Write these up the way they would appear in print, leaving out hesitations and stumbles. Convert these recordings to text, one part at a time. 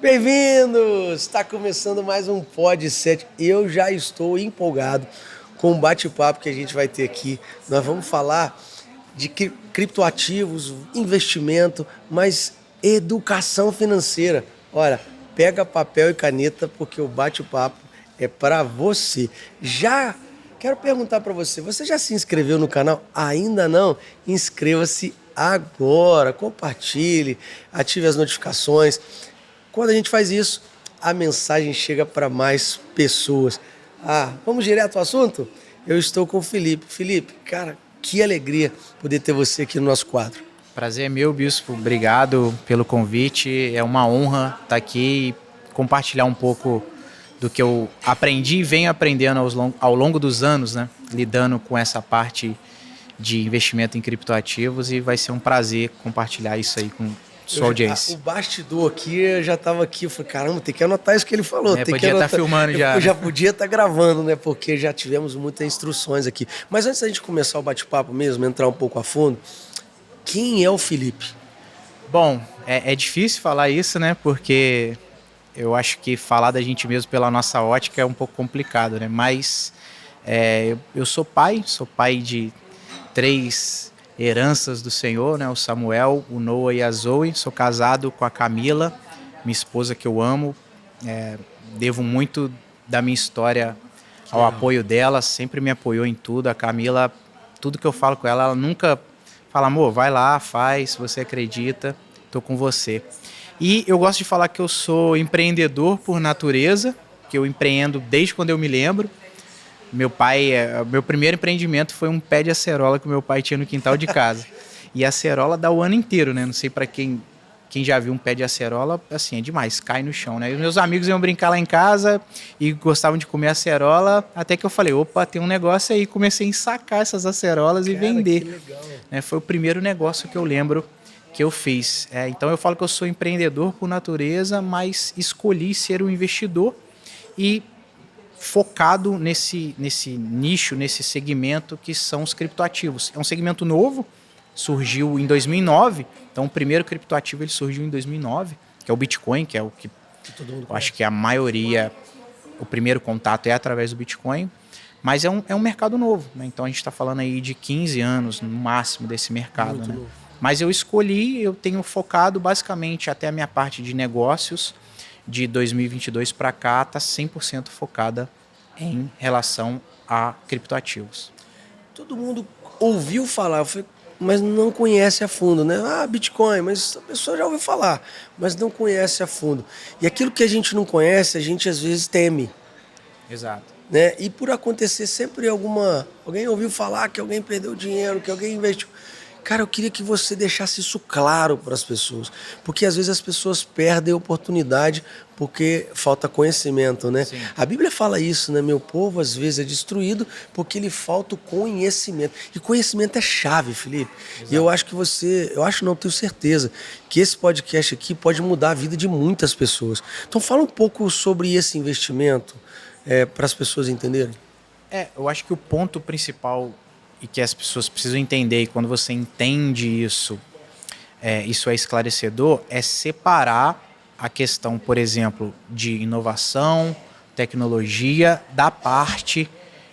Bem-vindos! Está começando mais um Pod 7. Eu já estou empolgado com o bate-papo que a gente vai ter aqui. Nós vamos falar de criptoativos, investimento, mas educação financeira. Olha, pega papel e caneta porque o bate-papo é para você. Já quero perguntar para você, você já se inscreveu no canal? Ainda não? Inscreva-se agora, compartilhe, ative as notificações. Quando a gente faz isso, a mensagem chega para mais pessoas. Vamos direto ao assunto? Eu estou com o Felipe. Felipe, cara, que alegria poder ter você aqui no nosso quadro. Prazer é meu, Bispo. Obrigado pelo convite. É uma honra estar aqui e compartilhar um pouco do que eu aprendi e venho aprendendo ao longo dos anos, né? Lidando com essa parte de investimento em criptoativos, e vai ser um prazer compartilhar isso aí com sua audiência. O bastidor aqui, eu já estava aqui, eu falei, caramba, tem que anotar isso que ele falou. Podia estar filmando já. Eu já podia estar gravando, né? Porque já tivemos muitas instruções aqui. Mas antes da gente começar o bate-papo mesmo, entrar um pouco a fundo, quem é o Felipe? Bom, é difícil falar isso, né? Porque eu acho que falar da gente mesmo pela nossa ótica é um pouco complicado, né? Mas eu sou pai de 3 heranças do Senhor, né? O Samuel, o Noah e a Zoe. Sou casado com a Camila, minha esposa, que eu amo. Devo muito da minha história ao apoio dela, sempre me apoiou em tudo. A Camila, tudo que eu falo com ela, ela nunca fala, amor, vai lá, faz, se você acredita, tô com você. E eu gosto de falar que eu sou empreendedor por natureza, que eu empreendo desde quando eu me lembro. Meu primeiro empreendimento foi um pé de acerola que meu pai tinha no quintal de casa. E a acerola dá o ano inteiro, né? Não sei para quem já viu um pé de acerola, assim, é demais, cai no chão, né? E os meus amigos iam brincar lá em casa e gostavam de comer acerola, até que eu falei, opa, tem um negócio aí. Comecei a ensacar essas acerolas e vender. Que legal. Foi o primeiro negócio que eu lembro que eu fiz. Então eu falo que eu sou empreendedor por natureza, mas escolhi ser um investidor e focado nesse nicho, nesse segmento que são os criptoativos. É um segmento novo, surgiu em 2009, então o primeiro criptoativo ele surgiu em 2009, que é o Bitcoin, que é o que eu acho que a maioria, o primeiro contato é através do Bitcoin, mas é um mercado novo, né? Então a gente está falando aí de 15 anos no máximo desse mercado, né? Mas eu tenho focado basicamente até a minha parte de negócios, de 2022 para cá, está 100% focada em relação a criptoativos. Todo mundo ouviu falar, mas não conhece a fundo, né? Bitcoin, mas a pessoa já ouviu falar, mas não conhece a fundo. E aquilo que a gente não conhece, a gente às vezes teme. Exato. Né? E por acontecer sempre alguém ouviu falar que alguém perdeu dinheiro, que alguém investiu. Cara, eu queria que você deixasse isso claro para as pessoas, porque às vezes as pessoas perdem a oportunidade porque falta conhecimento, né? Sim. A Bíblia fala isso, né? Meu povo às vezes é destruído porque lhe falta o conhecimento. E conhecimento é chave, Felipe. Exato. E eu acho que tenho certeza que esse podcast aqui pode mudar a vida de muitas pessoas. Então fala um pouco sobre esse investimento para as pessoas entenderem. Eu acho que o ponto principal e que as pessoas precisam entender, e quando você entende isso, isso é esclarecedor, é separar a questão, por exemplo, de inovação, tecnologia, da parte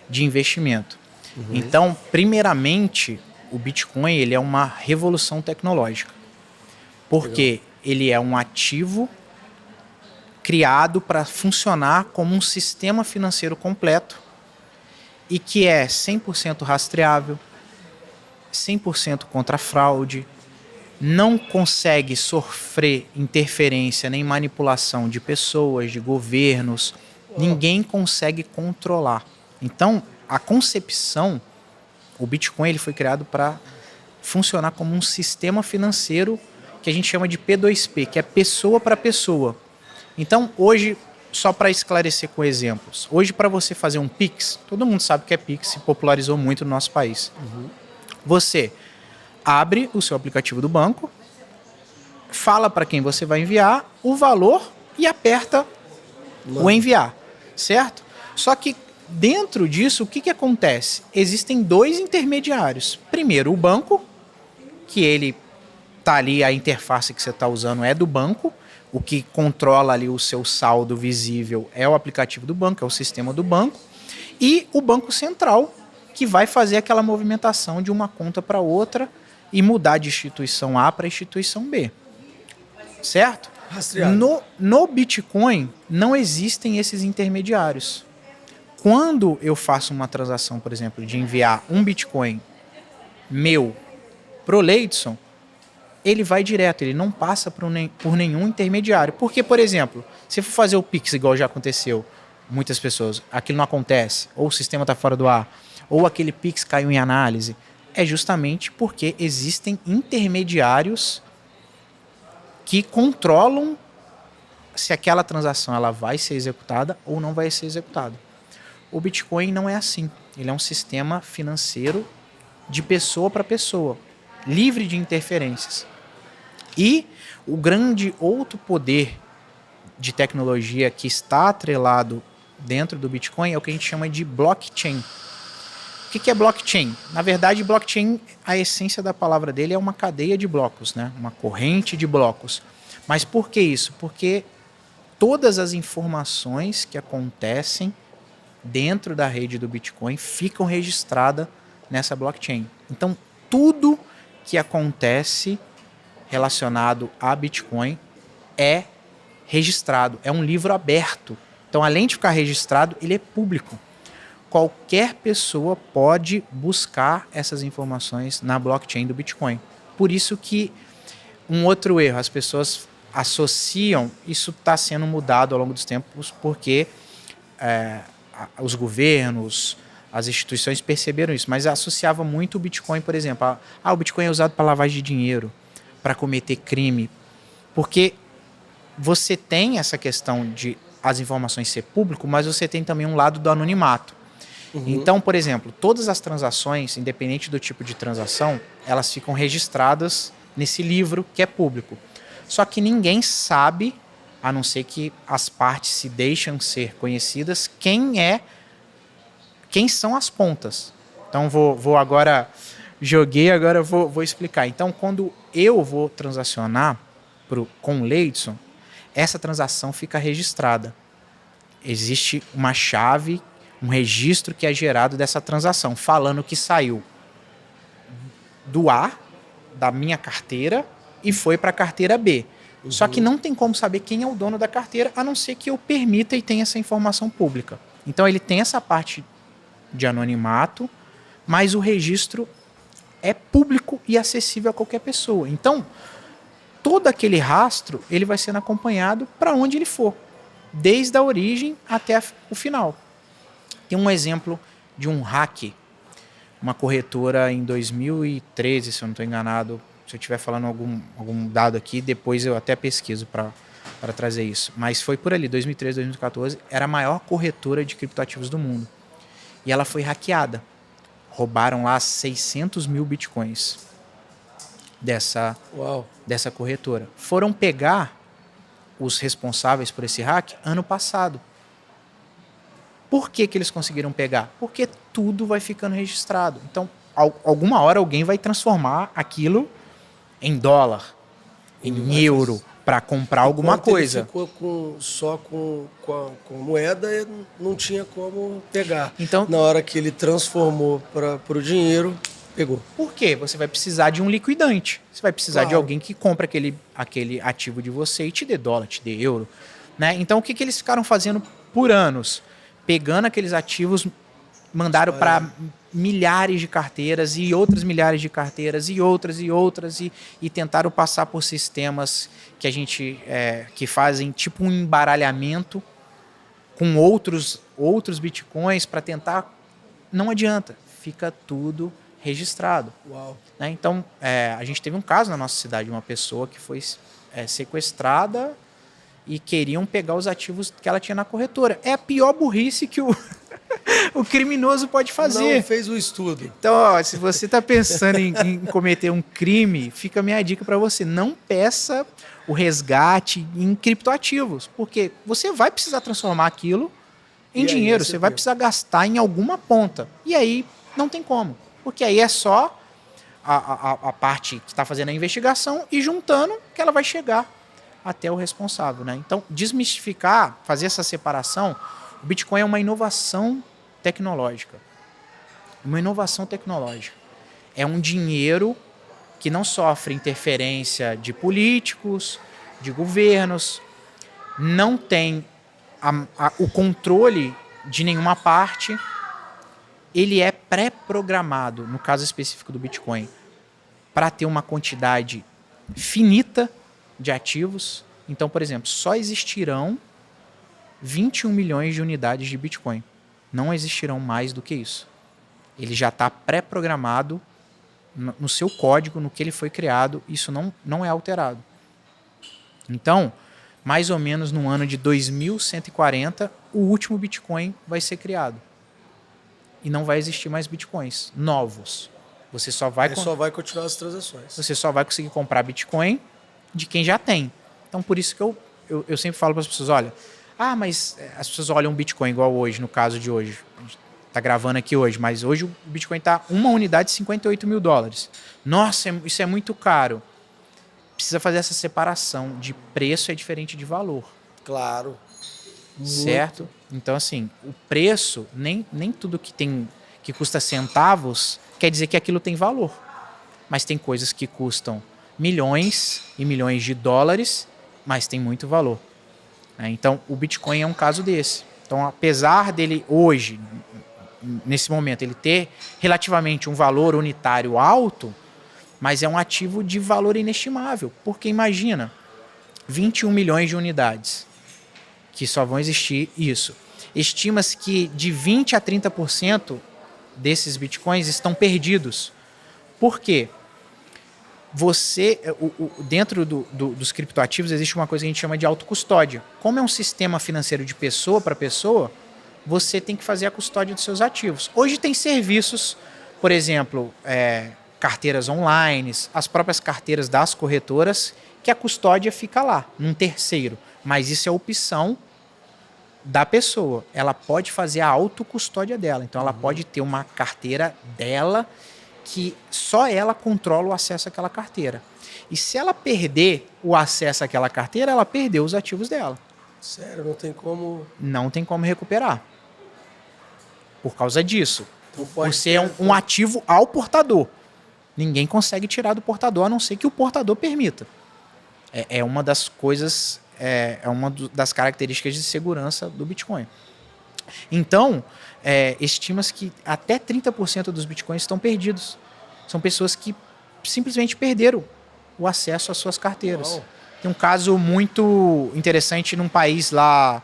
de investimento. Uhum. Então, primeiramente, o Bitcoin ele é uma revolução tecnológica, porque ele é um ativo criado para funcionar como um sistema financeiro completo, e que é 100% rastreável, 100% contra fraude, não consegue sofrer interferência nem manipulação de pessoas, de governos, ninguém consegue controlar. Então, a concepção, o Bitcoin ele foi criado para funcionar como um sistema financeiro que a gente chama de P2P, que é pessoa para pessoa. Então, hoje, só para esclarecer com exemplos, hoje para você fazer um Pix, todo mundo sabe que Pix se popularizou muito no nosso país. Uhum. Você abre o seu aplicativo do banco, fala para quem você vai enviar o valor e aperta o enviar, certo? Só que dentro disso, o que acontece? Existem 2 intermediários. Primeiro, o banco, que ele está ali, a interface que você está usando é do banco, O que controla ali o seu saldo visível é o aplicativo do banco, é o sistema do banco, e o Banco Central, que vai fazer aquela movimentação de uma conta para outra e mudar de instituição A para instituição B. Certo? No Bitcoin não existem esses intermediários. Quando eu faço uma transação, por exemplo, de enviar um Bitcoin meu pro Leidson, ele vai direto, ele não passa por nenhum intermediário. Porque, por exemplo, se for fazer o Pix, igual já aconteceu, muitas pessoas, aquilo não acontece, ou o sistema está fora do ar, ou aquele Pix caiu em análise, é justamente porque existem intermediários que controlam se aquela transação ela vai ser executada ou não vai ser executada. O Bitcoin não é assim. Ele é um sistema financeiro de pessoa para pessoa, livre de interferências. E o grande outro poder de tecnologia que está atrelado dentro do Bitcoin é o que a gente chama de blockchain. O que é blockchain? Na verdade, blockchain, a essência da palavra dele é uma cadeia de blocos, né? Uma corrente de blocos. Mas por que isso? Porque todas as informações que acontecem dentro da rede do Bitcoin ficam registradas nessa blockchain. Então, tudo que acontece relacionado a Bitcoin é registrado, é um livro aberto. Então, além de ficar registrado, ele é público. Qualquer pessoa pode buscar essas informações na blockchain do Bitcoin. Por isso que um outro erro, as pessoas associam, isso está sendo mudado ao longo dos tempos, porque os governos, as instituições perceberam isso, mas associava muito o Bitcoin, por exemplo. O Bitcoin é usado para lavagem de dinheiro, para cometer crime. Porque você tem essa questão de as informações ser público, mas você tem também um lado do anonimato. Uhum. Então, por exemplo, todas as transações, independente do tipo de transação, elas ficam registradas nesse livro que é público. Só que ninguém sabe, a não ser que as partes se deixam ser conhecidas, quem são as pontas. Então, vou agora... Agora vou explicar. Então, quando eu vou transacionar com o Leidson, essa transação fica registrada. Existe uma chave, um registro que é gerado dessa transação, falando que saiu do A, da minha carteira, e foi para a carteira B. Uhum. Só que não tem como saber quem é o dono da carteira, a não ser que eu permita e tenha essa informação pública. Então, ele tem essa parte de anonimato, mas o registro é público e acessível a qualquer pessoa. Então, todo aquele rastro ele vai sendo acompanhado para onde ele for, desde a origem até o final. Tem um exemplo de um hack, uma corretora em 2013, se eu não estou enganado. Se eu estiver falando algum dado aqui, depois eu até pesquiso para trazer isso. Mas foi por ali, 2013, 2014, era a maior corretora de criptoativos do mundo. E ela foi hackeada. Roubaram lá 600 mil bitcoins dessa corretora. Foram pegar os responsáveis por esse hack ano passado. Por que eles conseguiram pegar? Porque tudo vai ficando registrado. Então, alguma hora alguém vai transformar aquilo em dólar, em euro, para comprar alguma coisa. Ele ficou só com moeda e não tinha como pegar. Então, na hora que ele transformou para o dinheiro, pegou. Por quê? Você vai precisar de um liquidante. Você vai precisar de alguém que compra aquele ativo de você e te dê dólar, te dê euro. Né? Então, o que eles ficaram fazendo por anos? Pegando aqueles ativos, mandaram para milhares de carteiras e outras milhares de carteiras e outras e tentaram passar por sistemas que a gente que fazem tipo um embaralhamento com outros bitcoins para tentar. Não adianta, fica tudo registrado. Uau. Né? Então, a gente teve um caso na nossa cidade, uma pessoa que foi sequestrada e queriam pegar os ativos que ela tinha na corretora. É a pior burrice que o criminoso pode fazer. Não fez o estudo. Então, se você está pensando em cometer um crime, fica a minha dica para você. Não peça o resgate em criptoativos, porque você vai precisar transformar aquilo em dinheiro, você vai precisar gastar em alguma ponta. E aí não tem como, porque aí é só a parte que está fazendo a investigação e juntando que ela vai chegar até o responsável, né? Então, desmistificar, fazer essa separação, o Bitcoin é uma inovação tecnológica. Uma inovação tecnológica. É um dinheiro que não sofre interferência de políticos, de governos, não tem o controle de nenhuma parte. Ele é pré-programado, no caso específico do Bitcoin, para ter uma quantidade finita de ativos. Então, por exemplo, só existirão 21 milhões de unidades de Bitcoin. Não existirão mais do que isso. Ele já está pré-programado no seu código, no que ele foi criado. Isso não é alterado. Então, mais ou menos no ano de 2140, o último Bitcoin vai ser criado. E não vai existir mais Bitcoins novos. Você só vai continuar as transações. Você só vai conseguir comprar Bitcoin de quem já tem. Então, por isso que eu sempre falo para as pessoas, olha, mas as pessoas olham o Bitcoin igual hoje, no caso de hoje. A gente está gravando aqui hoje, mas hoje o Bitcoin está uma unidade de $58 mil. Nossa, isso é muito caro. Precisa fazer essa separação de preço é diferente de valor. Claro. Certo? Então, assim, o preço, nem tudo que custa centavos quer dizer que aquilo tem valor. Mas tem coisas que custam milhões e milhões de dólares, mas tem muito valor. Então, o Bitcoin é um caso desse. Então, apesar dele hoje, nesse momento, ele ter relativamente um valor unitário alto, mas é um ativo de valor inestimável. Porque imagina, 21 milhões de unidades, que só vão existir isso. Estima-se que de 20% a 30% desses bitcoins estão perdidos. Por quê? Dentro dos criptoativos existe uma coisa que a gente chama de autocustódia. Como é um sistema financeiro de pessoa para pessoa, você tem que fazer a custódia dos seus ativos. Hoje tem serviços, por exemplo, carteiras online, as próprias carteiras das corretoras, que a custódia fica lá, num terceiro. Mas isso é opção da pessoa. Ela pode fazer a autocustódia dela. Então, ela pode ter uma carteira dela que só ela controla o acesso àquela carteira. E se ela perder o acesso àquela carteira, ela perdeu os ativos dela. Sério, não tem como... Não tem como recuperar. Por causa disso. Você é um ativo ao portador. Ninguém consegue tirar do portador, a não ser que o portador permita. É uma das coisas... É uma das características de segurança do Bitcoin. Então, estima-se que até 30% dos Bitcoins estão perdidos. São pessoas que simplesmente perderam o acesso às suas carteiras. Uau. Tem um caso muito interessante num país lá,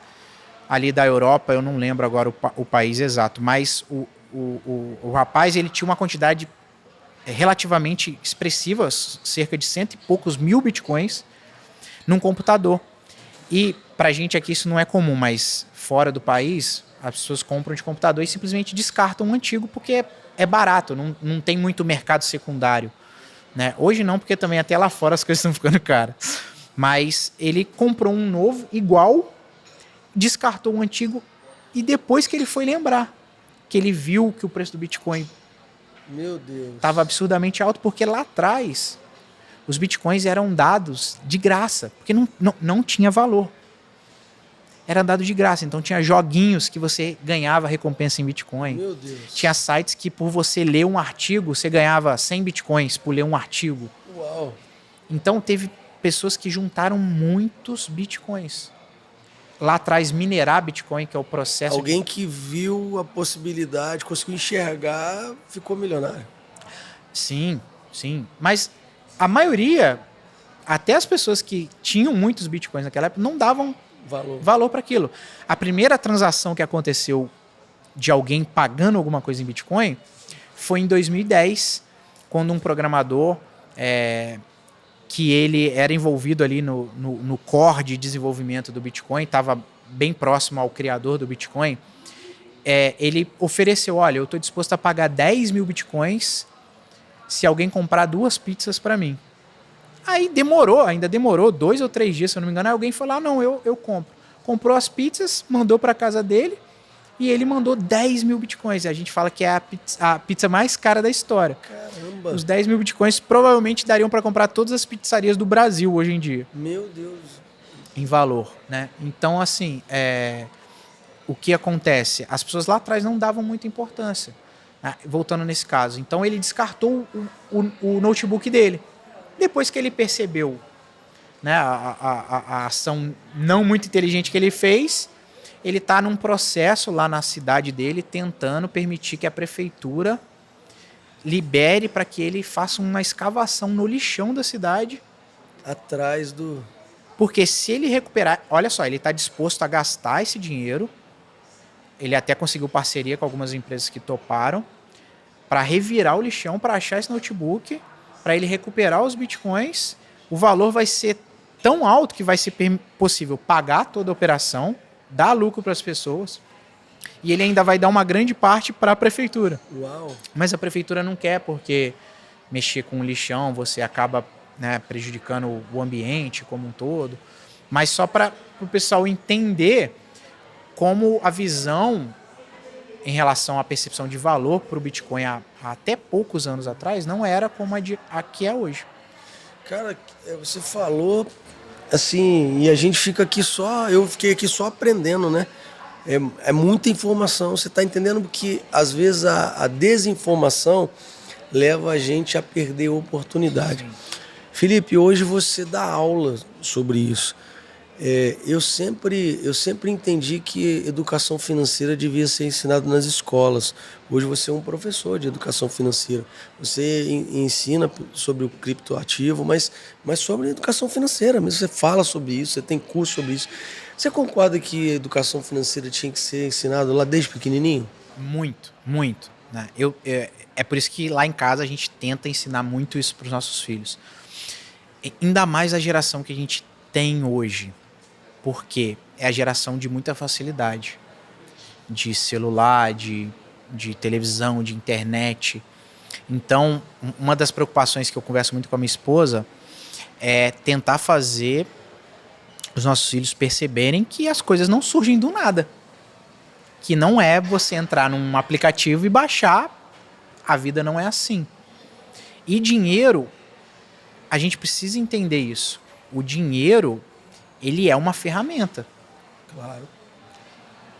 ali da Europa, eu não lembro agora o país exato, mas o rapaz ele tinha uma quantidade relativamente expressiva, cerca de 100 e poucos mil Bitcoins, num computador. E pra gente aqui isso não é comum, mas fora do país, as pessoas compram de computador e simplesmente descartam um antigo porque é barato, não tem muito mercado secundário. Né? Hoje não, porque também até lá fora as coisas estão ficando caras. Mas ele comprou um novo, igual, descartou um antigo e depois que ele foi lembrar, que ele viu que o preço do Bitcoin estava absurdamente alto, porque lá atrás os bitcoins eram dados de graça, porque não tinha valor. Era dado de graça, então tinha joguinhos que você ganhava recompensa em Bitcoin. Meu Deus. Tinha sites que por você ler um artigo, você ganhava 100 Bitcoins por ler um artigo. Uau. Então teve pessoas que juntaram muitos Bitcoins. Lá atrás, minerar Bitcoin, que é o processo... Alguém que viu a possibilidade, conseguiu enxergar, ficou milionário. Sim, sim. Mas a maioria, até as pessoas que tinham muitos Bitcoins naquela época, não davam valor para aquilo. A primeira transação que aconteceu de alguém pagando alguma coisa em Bitcoin foi em 2010, quando um programador que ele era envolvido ali no core de desenvolvimento do Bitcoin, estava bem próximo ao criador do Bitcoin, ele ofereceu, olha, eu estou disposto a pagar 10 mil Bitcoins se alguém comprar 2 pizzas para mim. Aí ainda demorou 2 ou 3 dias, se eu não me engano. Aí alguém falou, não, eu compro. Comprou as pizzas, mandou para casa dele e ele mandou 10 mil Bitcoins. E a gente fala que é a pizza mais cara da história. Caramba! Os 10 mil Bitcoins provavelmente dariam para comprar todas as pizzarias do Brasil hoje em dia. Meu Deus! em valor, né? Então, assim, o que acontece? As pessoas lá atrás não davam muita importância, né? Voltando nesse caso. Então, ele descartou o notebook dele. Depois que ele percebeu, né, a ação não muito inteligente que ele fez, ele está num processo lá na cidade dele tentando permitir que a prefeitura libere para que ele faça uma escavação no lixão da cidade. Atrás do... Porque se ele recuperar... Olha só, ele está disposto a gastar esse dinheiro. Ele até conseguiu parceria com algumas empresas que toparam para revirar o lixão, para achar esse notebook, para ele recuperar os bitcoins. O valor vai ser tão alto que vai ser possível pagar toda a operação, dar lucro para as pessoas, e ele ainda vai dar uma grande parte para a prefeitura. Uau! Mas a prefeitura não quer, porque mexer com o lixão você acaba, né, prejudicando o ambiente como um todo. Mas só para o pessoal entender como a visão em relação à percepção de valor para o Bitcoin há até poucos anos atrás não era como a que é hoje. Cara, você falou assim, e a gente fica aqui só, eu fiquei aqui só aprendendo, né? É muita informação, você está entendendo que às vezes a desinformação leva a gente a perder a oportunidade. Sim. Felipe, hoje você dá aula sobre isso. Eu sempre entendi que educação financeira devia ser ensinada nas escolas. Hoje você é um professor de educação financeira. Você ensina sobre o criptoativo, mas sobre educação financeira mesmo. Você fala sobre isso, você tem curso sobre isso. Você concorda que a educação financeira tinha que ser ensinada lá desde pequenininho? Muito, muito. Né? É por isso que lá em casa a gente tenta ensinar muito isso para os nossos filhos. Ainda mais a geração que a gente tem hoje. Porque é a geração de muita facilidade. De celular, de televisão, de internet. Então, uma das preocupações que eu converso muito com a minha esposa é tentar fazer os nossos filhos perceberem que as coisas não surgem do nada. Que não é você entrar num aplicativo e baixar. A vida não é assim. E dinheiro, a gente precisa entender isso. O dinheiro, ele é uma ferramenta. Claro.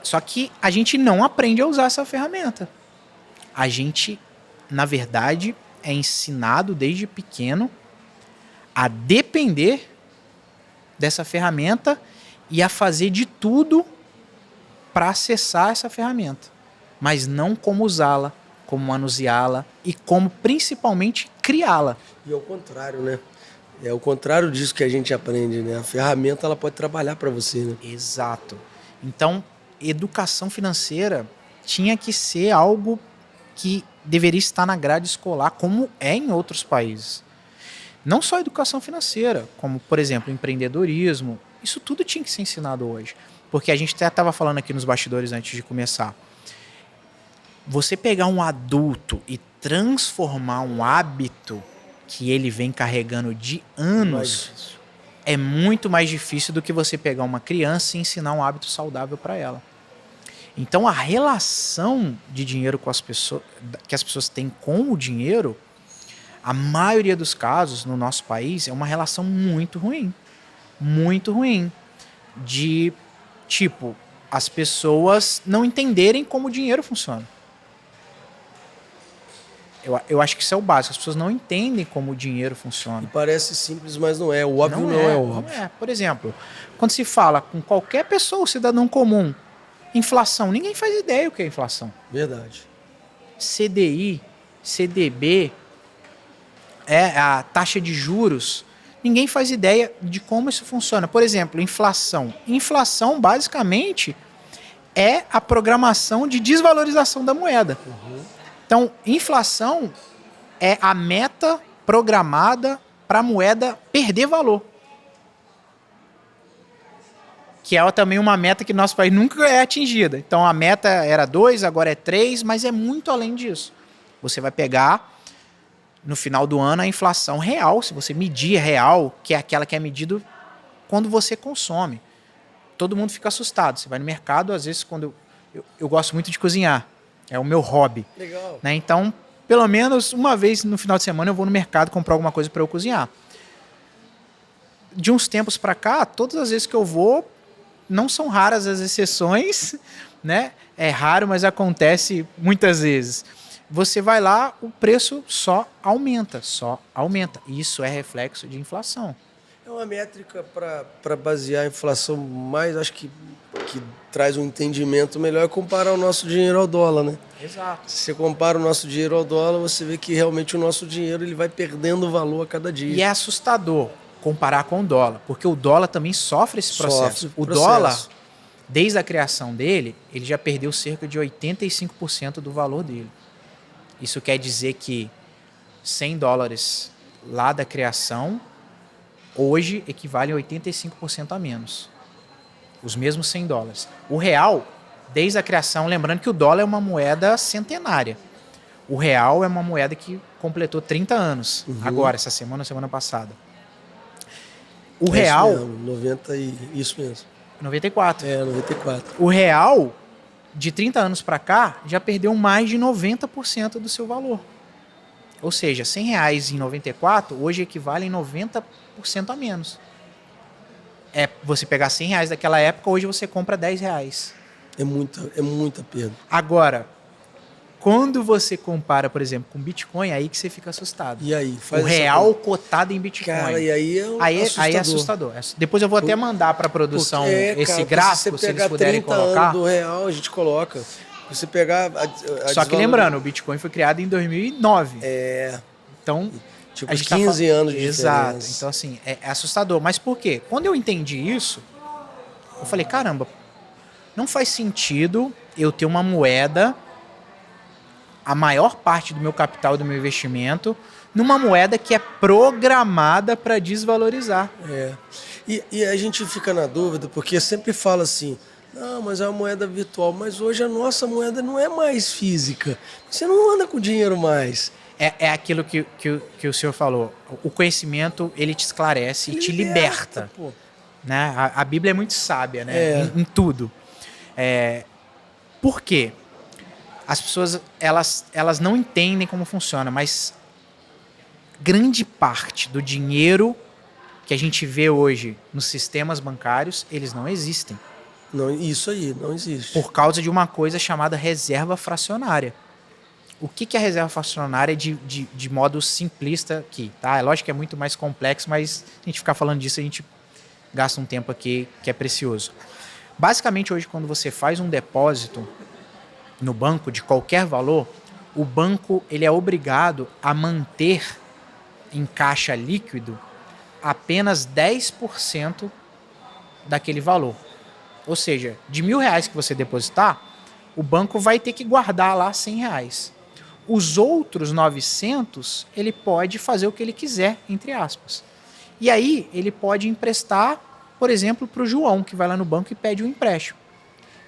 Só que a gente não aprende a usar essa ferramenta. A gente, na verdade, é ensinado desde pequeno a depender dessa ferramenta e a fazer de tudo para acessar essa ferramenta. Mas não como usá-la, como manuseá-la e como, principalmente, criá-la. E ao contrário, né? É o contrário disso que a gente aprende, né? A ferramenta ela pode trabalhar para você, né? Exato. Então, educação financeira tinha que ser algo que deveria estar na grade escolar, como é em outros países. Não só educação financeira, como, por exemplo, empreendedorismo. Isso tudo tinha que ser ensinado hoje. Porque a gente até estava falando aqui nos bastidores antes de começar. Você pegar um adulto e transformar um hábito que ele vem carregando de anos é muito mais difícil do que você pegar uma criança e ensinar um hábito saudável para ela. Então a relação de dinheiro com as pessoas, que as pessoas têm com o dinheiro, a maioria dos casos no nosso país é uma relação muito ruim. Muito ruim. De tipo, as pessoas não entenderem como o dinheiro funciona. Eu acho que isso é o básico. As pessoas não entendem como o dinheiro funciona. E parece simples, mas não é. O óbvio não é óbvio. Não é. Por exemplo, quando se fala com qualquer pessoa, cidadão comum, inflação, ninguém faz ideia o que é inflação. Verdade. CDI, CDB, a taxa de juros, ninguém faz ideia de como isso funciona. Por exemplo, inflação. Inflação, basicamente, é a programação de desvalorização da moeda. Então, inflação é a meta programada para a moeda perder valor. Que é também uma meta que nosso país nunca é atingida. Então, a meta era 2, agora é 3, mas é muito além disso. Você vai pegar, no final do ano, a inflação real, se você medir real, que é aquela que é medida quando você consome. Todo mundo fica assustado. Você vai no mercado, às vezes, quando eu gosto muito de cozinhar. É o meu hobby. Legal. Né? Então, pelo menos uma vez no final de semana eu vou no mercado comprar alguma coisa para eu cozinhar. de uns tempos para cá, todas as vezes que eu vou, não são raras as exceções, né? É raro, mas acontece muitas vezes. Você vai lá, o preço só aumenta, só aumenta. Isso é reflexo de inflação. É uma métrica para basear a inflação mais, acho que traz um entendimento melhor, é comparar o nosso dinheiro ao dólar, né? Exato. Se você compara o nosso dinheiro ao dólar, você vê que realmente o nosso dinheiro ele vai perdendo valor a cada dia. E é assustador comparar com o dólar, porque o dólar também sofre esse processo. Sofre O processo. dólar, desde a criação dele, ele já perdeu cerca de 85% do valor dele. Isso quer dizer que 100 dólares lá da criação, hoje equivale a 85% a menos. Os mesmos 100 dólares. O real, desde a criação, lembrando que o dólar é uma moeda centenária. O real é uma moeda que completou 30 anos. Agora, essa semana passada. O real... Isso mesmo, 90 isso mesmo. 94. 94. O real, de 30 anos para cá, já perdeu mais de 90% do seu valor. Ou seja, R$100 em 94, hoje equivale a 90% a menos. Você pegar R$100 daquela época, hoje você compra R$10. É muita perda. Agora, quando você compara, por exemplo, com Bitcoin, aí que você fica assustado. E aí? O real cotado em Bitcoin. Cara, e aí Aí é assustador. Depois eu vou até mandar para a produção esse gráfico, se eles puderem colocar. Do real, a gente coloca. Você pegar Só que lembrando, o Bitcoin foi criado em 2009. Então, tipo, a gente 15 anos de Exato. diferença. Então, assim, é assustador. Mas por quê? Quando eu entendi isso, eu falei, caramba, não faz sentido eu ter uma moeda, a maior parte do meu capital, do meu investimento, numa moeda que é programada para desvalorizar. E a gente fica na dúvida, porque sempre fala assim, não, mas é uma moeda virtual. Mas hoje a nossa moeda não é mais física. Você não anda com dinheiro mais. É aquilo que o senhor falou. O conhecimento, ele te esclarece e te liberta. Pô. Né? A Bíblia é muito sábia, né? Em tudo. Por quê? As pessoas elas não entendem como funciona, mas grande parte do dinheiro que a gente vê hoje nos sistemas bancários, eles não existem. Não, isso aí, não existe. Por causa de uma coisa chamada reserva fracionária. O que é reserva fracionária de modo simplista aqui? Tá? É lógico que é muito mais complexo, mas se a gente ficar falando disso, a gente gasta um tempo aqui que é precioso. Basicamente, hoje, quando você faz um depósito no banco de qualquer valor, o banco ele é obrigado a manter em caixa líquido apenas 10% daquele valor. Ou seja, de R$1.000 que você depositar, o banco vai ter que guardar lá R$100. Os outros 900, ele pode fazer o que ele quiser, entre aspas. E aí, ele pode emprestar, por exemplo, para o João, que vai lá no banco e pede um empréstimo.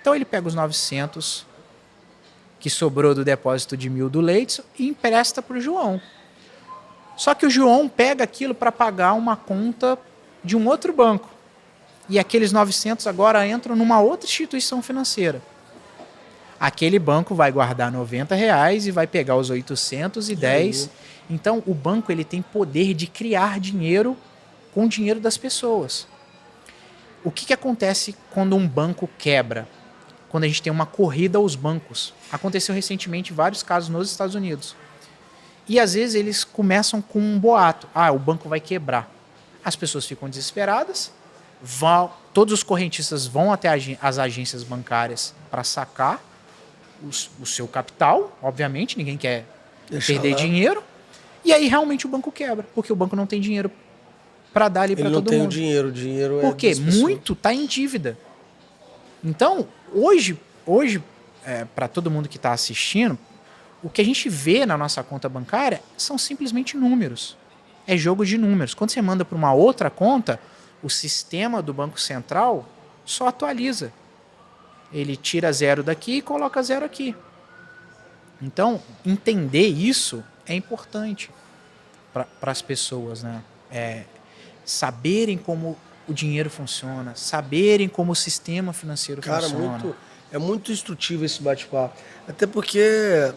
Então, ele pega os 900 que sobrou do depósito de 1.000 do Leidson e empresta para o João. Só que o João pega aquilo para pagar uma conta de um outro banco. E aqueles 900 agora entram numa outra instituição financeira. Aquele banco vai guardar R$90 e vai pegar os 810. Então, o banco ele tem poder de criar dinheiro com o dinheiro das pessoas. O que acontece quando um banco quebra? Quando a gente tem uma corrida aos bancos. Aconteceu recentemente vários casos nos Estados Unidos. E às vezes eles começam com um boato. O banco vai quebrar. As pessoas ficam desesperadas. Todos os correntistas vão até as agências bancárias para sacar o seu capital. Obviamente, ninguém quer perder dinheiro. E aí realmente o banco quebra. Porque o banco não tem dinheiro para dar ali para todo mundo. Ele não tem o dinheiro é Por quê? Muito está em dívida. Então, hoje para todo mundo que está assistindo, o que a gente vê na nossa conta bancária são simplesmente números. É jogo de números. Quando você manda para uma outra conta, o sistema do Banco Central só atualiza. Ele tira 0 daqui e coloca 0 aqui. Então, entender isso é importante para as pessoas, né? Saberem como o dinheiro funciona, saberem como o sistema financeiro funciona. É muito instrutivo esse bate-papo. Até porque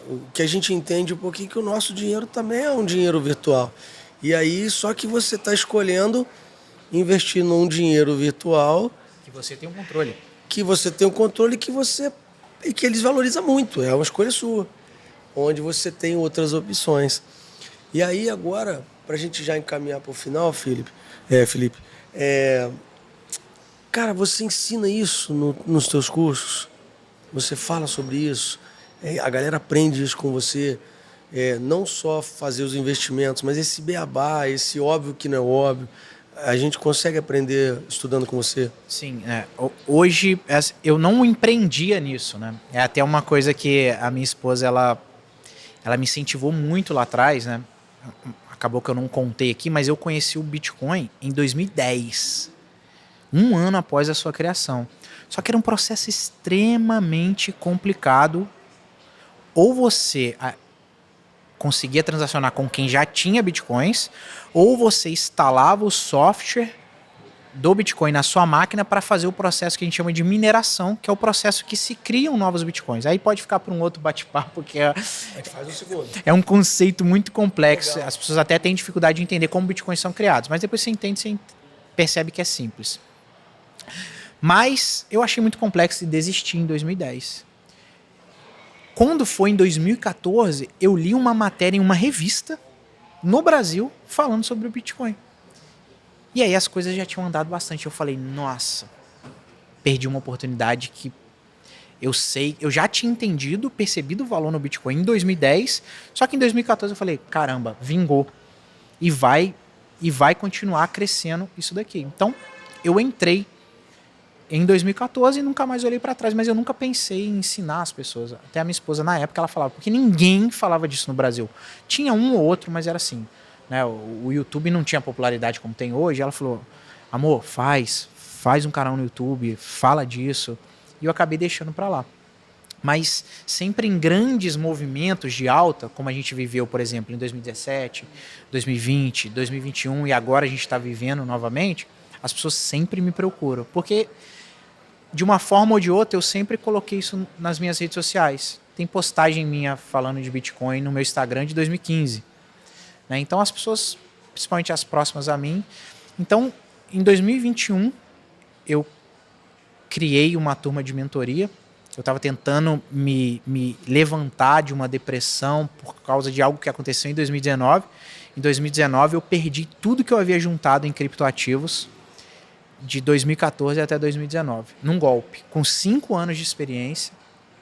o que a gente entende um pouquinho que o nosso dinheiro também é um dinheiro virtual. E aí, só que você está escolhendo investir num dinheiro virtual Que você tem um controle. que você tem o controle e que eles valorizam muito. É uma escolha sua, onde você tem outras opções. E aí agora, para a gente já encaminhar para o final, Felipe, cara, você ensina isso nos teus cursos? Você fala sobre isso? A galera aprende isso com você? Não só fazer os investimentos, mas esse beabá, esse óbvio que não é óbvio, a gente consegue aprender estudando com você? Sim, hoje eu não empreendia nisso, né? É até uma coisa que a minha esposa, ela me incentivou muito lá atrás, né? Acabou que eu não contei aqui, mas eu conheci o Bitcoin em 2010, um ano após a sua criação. Só que era um processo extremamente complicado. Ou você conseguia transacionar com quem já tinha Bitcoins, ou você instalava o software do Bitcoin na sua máquina para fazer o processo que a gente chama de mineração, que é o processo que se criam novos Bitcoins. Aí pode ficar para um outro bate-papo, porque A gente faz o segundo. é um conceito muito complexo. Legal. As pessoas até têm dificuldade de entender como Bitcoins são criados, mas depois você entende, você percebe que é simples. Mas eu achei muito complexo e desisti em 2010. Quando foi em 2014, eu li uma matéria em uma revista no Brasil falando sobre o Bitcoin. E aí as coisas já tinham andado bastante. Eu falei, nossa, perdi uma oportunidade que eu já tinha entendido, percebido o valor no Bitcoin em 2010, só que em 2014 eu falei, caramba, vingou. E vai continuar crescendo isso daqui. Então, eu entrei em 2014 e nunca mais olhei para trás, mas eu nunca pensei em ensinar as pessoas. Até a minha esposa, na época, ela falava, porque ninguém falava disso no Brasil. Tinha um ou outro, mas era assim, né? O YouTube não tinha popularidade como tem hoje. Ela falou, amor, faz um canal no YouTube, fala disso. E eu acabei deixando para lá. Mas sempre em grandes movimentos de alta, como a gente viveu, por exemplo, em 2017, 2020, 2021 e agora a gente está vivendo novamente, as pessoas sempre me procuram. Porque, de uma forma ou de outra, eu sempre coloquei isso nas minhas redes sociais. Tem postagem minha falando de Bitcoin no meu Instagram de 2015. Né? Então, as pessoas, principalmente as próximas a mim... Então, em 2021, eu criei uma turma de mentoria. Eu estava tentando me levantar de uma depressão por causa de algo que aconteceu em 2019. Em 2019, eu perdi tudo que eu havia juntado em criptoativos de 2014 até 2019, num golpe. Com 5 anos de experiência,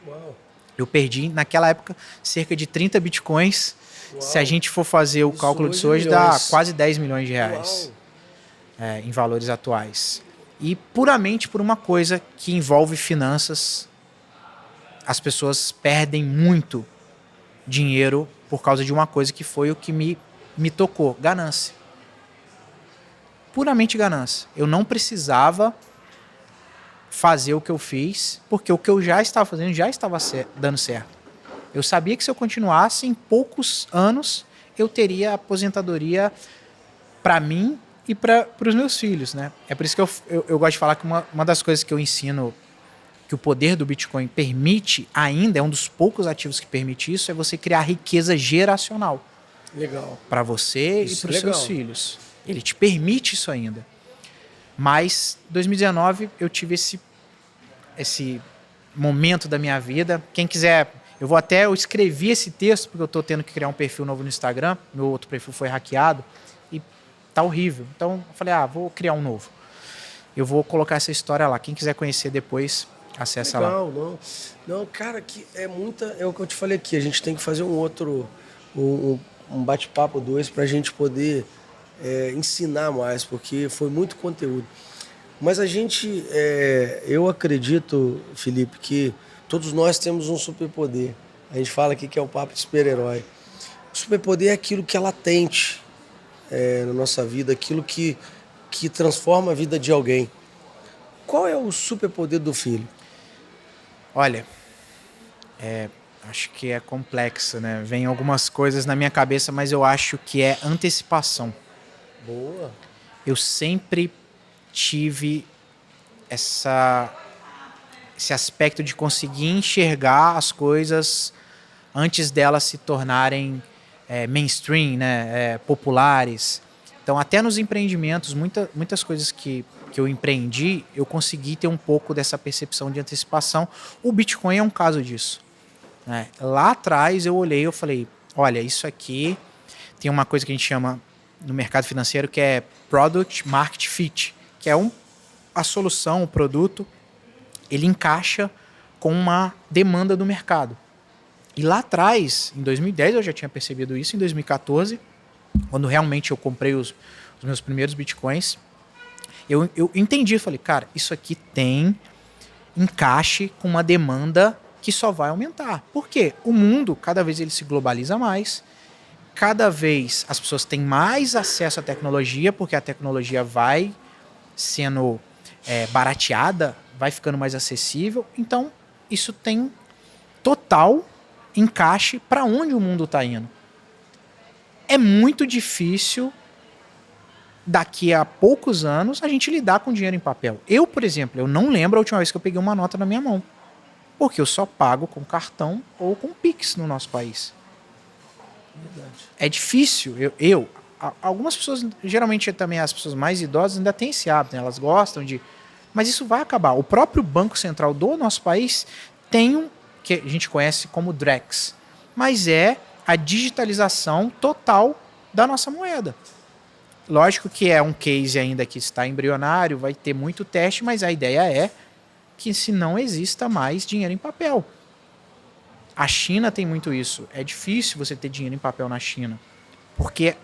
Uau. eu perdi, naquela época, cerca de 30 bitcoins. Uau. Se a gente for fazer o cálculo disso hoje, dá quase 10 milhões de reais em valores atuais. E puramente por uma coisa que envolve finanças, as pessoas perdem muito dinheiro por causa de uma coisa que foi o que me tocou, ganância. Puramente ganância. Eu não precisava fazer o que eu fiz, porque o que eu já estava fazendo já estava dando certo. Eu sabia que se eu continuasse, em poucos anos, eu teria aposentadoria para mim e para os meus filhos. Né? É por isso que eu gosto de falar que uma das coisas que eu ensino, que o poder do Bitcoin permite ainda, é um dos poucos ativos que permite isso, é você criar riqueza geracional. Legal. Para você isso e para os seus filhos. Ele te permite isso ainda. Mas, em 2019, eu tive esse momento da minha vida. Quem quiser, eu escrevi esse texto, porque eu estou tendo que criar um perfil novo no Instagram. Meu outro perfil foi hackeado e tá horrível. Então, eu falei, vou criar um novo. Eu vou colocar essa história lá. Quem quiser conhecer depois, acessa lá. Não, cara, que é o que eu te falei aqui. A gente tem que fazer um outro, um bate-papo 2 para a gente poder ensinar mais, porque foi muito conteúdo. Mas eu acredito, Felipe, que todos nós temos um superpoder. A gente fala aqui que é o papo de super-herói. O superpoder é aquilo que é latente na nossa vida, aquilo que transforma a vida de alguém. Qual é o superpoder do filho? Olha, acho que é complexo, né? Vem algumas coisas na minha cabeça, mas eu acho que é antecipação. Boa. Eu sempre tive esse aspecto de conseguir enxergar as coisas antes delas se tornarem mainstream, né, populares. Então, até nos empreendimentos, muitas coisas que eu empreendi, eu consegui ter um pouco dessa percepção de antecipação. O Bitcoin é um caso disso, né? Lá atrás eu olhei e falei, olha, isso aqui tem uma coisa que a gente chama no mercado financeiro que é Product Market Fit, que é a solução, o produto, ele encaixa com uma demanda do mercado. E lá atrás, em 2010, eu já tinha percebido isso, em 2014, quando realmente eu comprei os meus primeiros bitcoins, eu entendi, falei, cara, isso aqui tem encaixe com uma demanda que só vai aumentar. Por quê? O mundo, cada vez ele se globaliza mais, cada vez as pessoas têm mais acesso à tecnologia, porque a tecnologia vai sendo barateada, vai ficando mais acessível. Então, isso tem total encaixe para onde o mundo está indo. É muito difícil, daqui a poucos anos, a gente lidar com dinheiro em papel. Eu, por exemplo, eu não lembro a última vez que eu peguei uma nota na minha mão, porque eu só pago com cartão ou com Pix no nosso país. Verdade. É difícil. Algumas pessoas, geralmente também as pessoas mais idosas, ainda têm esse hábito, né? Elas gostam de... Mas isso vai acabar. O próprio Banco Central do nosso país tem que a gente conhece como Drex, mas é a digitalização total da nossa moeda. Lógico que é um case ainda que está embrionário, vai ter muito teste, mas a ideia é que se não exista mais dinheiro em papel. A China tem muito isso. É difícil você ter dinheiro em papel na China, porque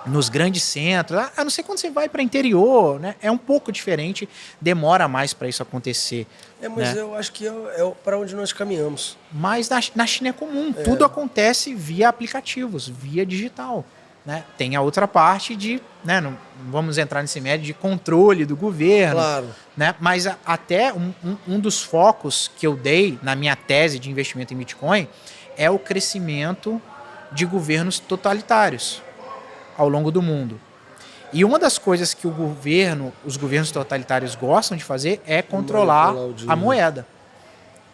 nos grandes centros, a não ser quando você vai para interior, né, é um pouco diferente, demora mais para isso acontecer. Mas né? eu acho que é para onde nós caminhamos. Mas na China é comum, tudo acontece via aplicativos, via digital. Né? Tem a outra parte de, né, não vamos entrar nesse médio de controle do governo. Claro. Né? Mas até um dos focos que eu dei na minha tese de investimento em Bitcoin é o crescimento de governos totalitários ao longo do mundo. E uma das coisas que os governos totalitários gostam de fazer é controlar a moeda,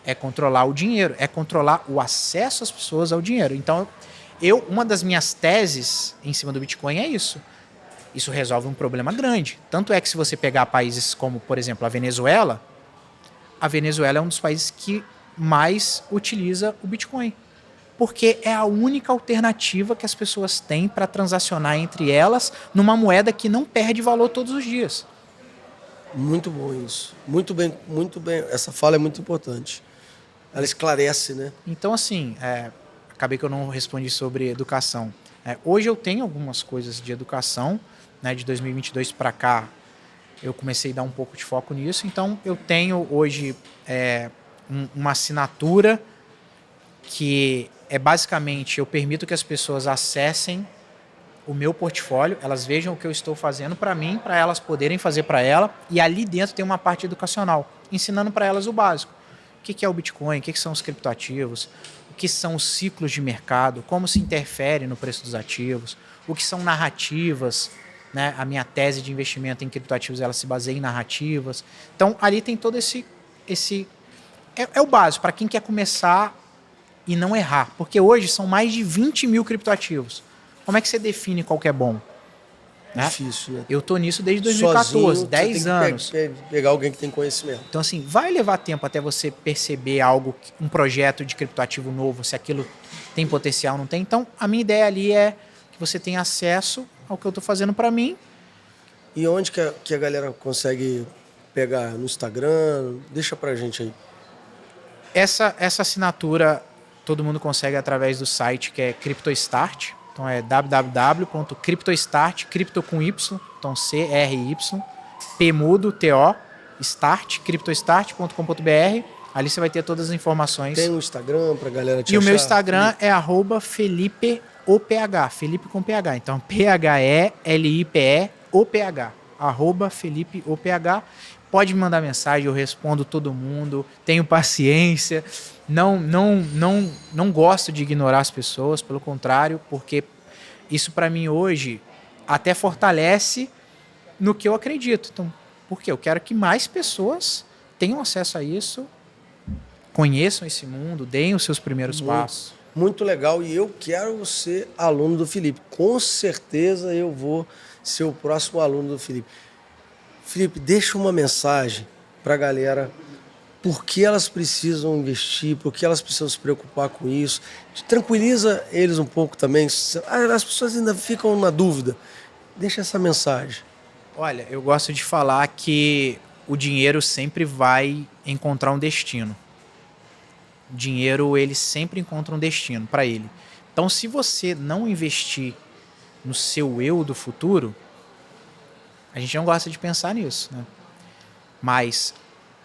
é controlar o dinheiro, é controlar o acesso às pessoas ao dinheiro. Então, uma das minhas teses em cima do Bitcoin é isso. Isso resolve um problema grande. Tanto é que se você pegar países como, por exemplo, a Venezuela é um dos países que mais utiliza o Bitcoin. Porque é a única alternativa que as pessoas têm para transacionar entre elas numa moeda que não perde valor todos os dias. Muito bom isso. Muito bem, muito bem. Essa fala é muito importante. Ela esclarece, né? Então, assim, acabei que eu não respondi sobre educação. Hoje eu tenho algumas coisas de educação, né, de 2022 para cá, eu comecei a dar um pouco de foco nisso. Então, eu tenho hoje uma assinatura que basicamente, eu permito que as pessoas acessem o meu portfólio, elas vejam o que eu estou fazendo para mim, para elas poderem fazer para ela, e ali dentro tem uma parte educacional, ensinando para elas o básico. O que é o Bitcoin, o que são os criptoativos, o que são os ciclos de mercado, como se interfere no preço dos ativos, o que são narrativas, né? A minha tese de investimento em criptoativos ela se baseia em narrativas. Então, ali tem todo esse é o básico, para quem quer começar e não errar. Porque hoje são mais de 20 mil criptoativos. Como é que você define qual que é bom? Né? Difícil, né? Eu tô nisso desde 2014, sozinho, 10 anos. Pegar alguém que tem conhecimento. Então, assim, vai levar tempo até você perceber um projeto de criptoativo novo, se aquilo tem potencial ou não tem. Então, a minha ideia ali é que você tenha acesso ao que eu tô fazendo para mim. E onde que a galera consegue pegar? No Instagram? Deixa pra gente aí. Essa assinatura todo mundo consegue através do site que é CryptoStart. Então é www.cryptostart, cripto com Y, então C-R-Y, P mudo, T-O, start, cryptostart.com.br. Ali você vai ter todas as informações. Tem um Instagram pra galera te achar? E o meu Instagram é @FelipeOPH, Felipe com PH. Então PHELIPEOPH, @FelipeOPH. Pode me mandar mensagem, eu respondo todo mundo, tenho paciência. Não gosto de ignorar as pessoas, pelo contrário, porque isso para mim hoje até fortalece no que eu acredito. Então, porque eu quero que mais pessoas tenham acesso a isso, conheçam esse mundo, deem os seus primeiros passos. Muito legal. E eu quero ser aluno do Felipe. Com certeza eu vou ser o próximo aluno do Felipe. Felipe, deixa uma mensagem para a galera. Por que elas precisam investir? Por que elas precisam se preocupar com isso? Tranquiliza eles um pouco também. As pessoas ainda ficam na dúvida. Deixa essa mensagem. Olha, eu gosto de falar que o dinheiro sempre vai encontrar um destino. O dinheiro, ele sempre encontra um destino para ele. Então, se você não investir no seu eu do futuro, a gente não gosta de pensar nisso, né? Mas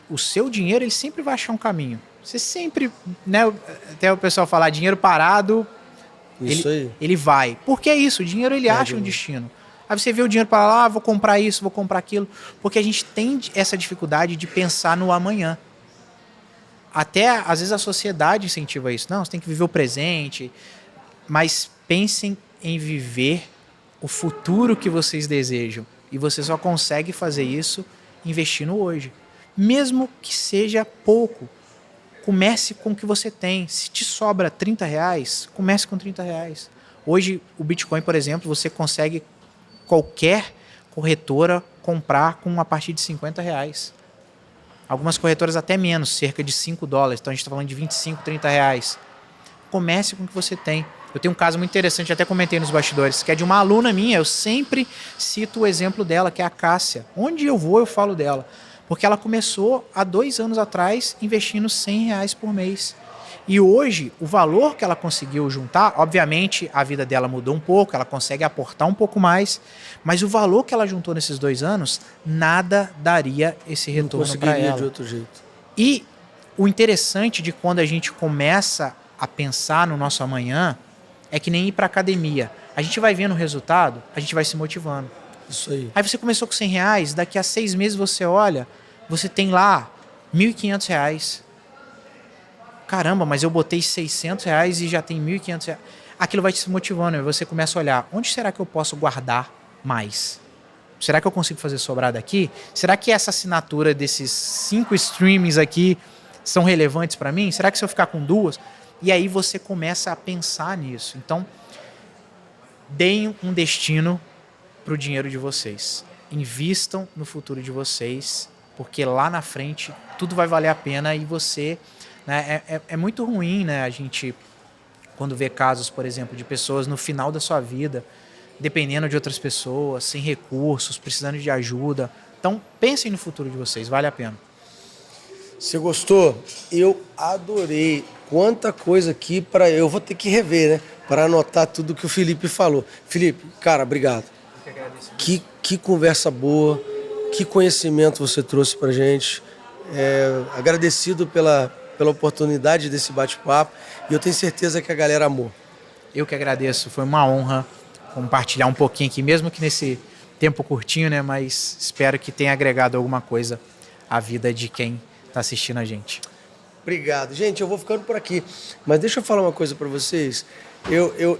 o seu dinheiro, ele sempre vai achar um caminho. Você sempre, né? Até o pessoal falar dinheiro parado, Isso aí. ele vai. Porque é isso, o dinheiro ele acha um destino. Aí você vê o dinheiro para lá, vou comprar isso, vou comprar aquilo. Porque a gente tem essa dificuldade de pensar no amanhã. Até, às vezes, a sociedade incentiva isso. Não, você tem que viver o presente. Mas pensem em viver o futuro que vocês desejam. E você só consegue fazer isso investindo hoje. Mesmo que seja pouco. Comece com o que você tem. Se te sobra R$30, comece com R$30. Hoje, o Bitcoin, por exemplo, você consegue qualquer corretora comprar a partir de R$50. Algumas corretoras até menos, cerca de $5. Então a gente está falando de 25, R$30. Comece com o que você tem. Eu tenho um caso muito interessante, até comentei nos bastidores, que é de uma aluna minha. Eu sempre cito o exemplo dela, que é a Cássia. Onde eu vou, eu falo dela. Porque ela começou há 2 anos atrás investindo R$100 por mês. E hoje, o valor que ela conseguiu juntar, obviamente a vida dela mudou um pouco, ela consegue aportar um pouco mais, mas o valor que ela juntou nesses 2 anos, nada daria esse retorno para ela. De outro jeito. E o interessante de quando a gente começa a pensar no nosso amanhã é que nem ir para academia. A gente vai vendo o resultado, a gente vai se motivando. Isso aí. Aí você começou com R$100, daqui a 6 meses você olha, você tem lá R$1.500. Caramba, mas eu botei R$600 e já tem R$1.500. Aquilo vai te motivando e você começa a olhar, onde será que eu posso guardar mais? Será que eu consigo fazer sobrar daqui? Será que essa assinatura desses 5 streamings aqui são relevantes para mim? Será que se eu ficar com 2? E aí você começa a pensar nisso. Então, deem um destino para o dinheiro de vocês. Invistam no futuro de vocês, porque lá na frente tudo vai valer a pena e você... Né, é muito ruim, né, a gente, quando vê casos, por exemplo, de pessoas no final da sua vida, dependendo de outras pessoas, sem recursos, precisando de ajuda. Então, pensem no futuro de vocês, vale a pena. Você gostou? Eu adorei. Quanta coisa aqui eu vou ter que rever, né? Para anotar tudo que o Felipe falou. Felipe, cara, obrigado. Eu que agradeço. Que conversa boa, que conhecimento você trouxe pra gente. Agradecido pela oportunidade desse bate-papo e eu tenho certeza que a galera amou. Eu que agradeço, foi uma honra compartilhar um pouquinho aqui, mesmo que nesse tempo curtinho, né? Mas espero que tenha agregado alguma coisa à vida de quem está assistindo a gente. Obrigado. Gente, eu vou ficando por aqui, mas deixa eu falar uma coisa para vocês.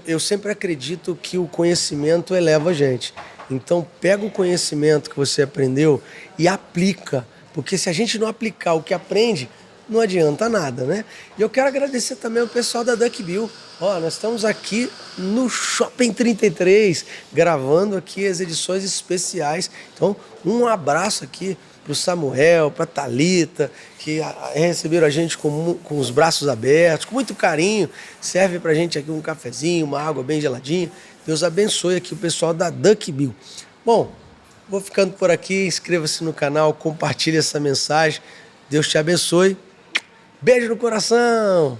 Eu sempre acredito que o conhecimento eleva a gente. Então, pega o conhecimento que você aprendeu e aplica, porque se a gente não aplicar o que aprende, não adianta nada, né? E eu quero agradecer também o pessoal da Duck Bill. Ó, nós estamos aqui no Shopping 33, gravando aqui as edições especiais. Então, um abraço aqui pro Samuel, pra Thalita, que receberam a gente com os braços abertos, com muito carinho. Serve pra gente aqui um cafezinho, uma água bem geladinha. Deus abençoe aqui o pessoal da Duck Bill. Bom, vou ficando por aqui. Inscreva-se no canal, compartilhe essa mensagem. Deus te abençoe. Beijo no coração!